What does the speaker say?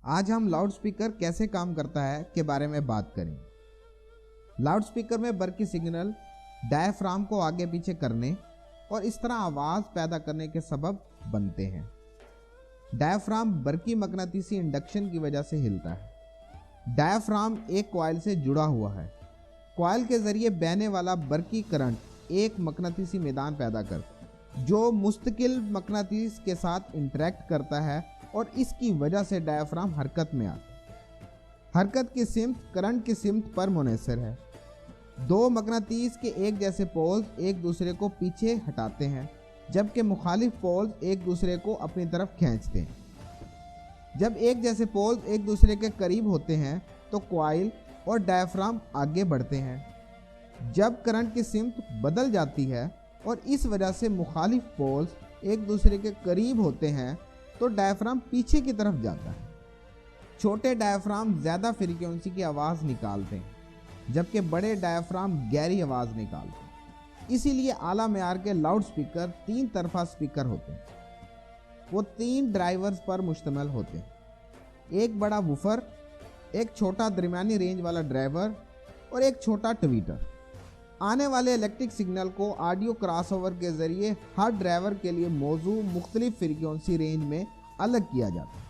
आज हम loud speaker कैसे काम करता है के बारे में बात करेंगे। लाउड स्पीकर में बरकी सिग्नल डायफ्राम को आगे पीछे करने और इस तरह आवाज़ पैदा करने के सबब बनते हैं। डायफ्राम बरकी मकनातीसी इंडक्शन की वजह से हिलता है। डायफ्राम एक कॉइल से जुड़ा हुआ है। कॉइल के जरिए बहने वाला बरकी करंट एक मकनातीसी मैदान पैदा करता है जो मुस्तकिल मकनातीस के साथ इंटरेक्ट करता है और इसकी वजह से डायफ्राम हरकत में आता है। हरकत की सिमत करंट की सिमत पर मुनहसर है। दो मकनातीस के एक जैसे पोल्स एक दूसरे को पीछे हटाते हैं जबकि मुखालिफ पोल्स एक दूसरे को अपनी तरफ खींचते हैं। जब एक जैसे पोल्स एक दूसरे के करीब होते हैं तो कॉइल और डायफ्राम आगे बढ़ते हैं। जब करंट की सिमत बदल जाती है और इस वजह से मुखालिफ पोल्स एक दूसरे के करीब होते हैं तो डायफ्राम पीछे की तरफ जाता है। छोटे डायफ्राम ज़्यादा फ्रीक्वेंसी की आवाज़ निकालते हैं जबकि बड़े डायफ्राम गहरी आवाज़ निकालते हैं। इसीलिए आला मेयार के लाउड स्पीकर 3 तरफा स्पीकर होते हैं। वो 3 ड्राइवर्स पर मुश्तमिल होते हैं। एक बड़ा वूफर, एक छोटा दरमियानी रेंज वाला ड्राइवर और एक छोटा ट्वीटर। आने वाले इलेक्ट्रिक सिग्नल को ऑडियो क्रॉसओवर के ज़रिए हर ड्राइवर के लिए मौजू मुख्तलिफ फ्रीक्वेंसी रेंज में अलग किया जाता है।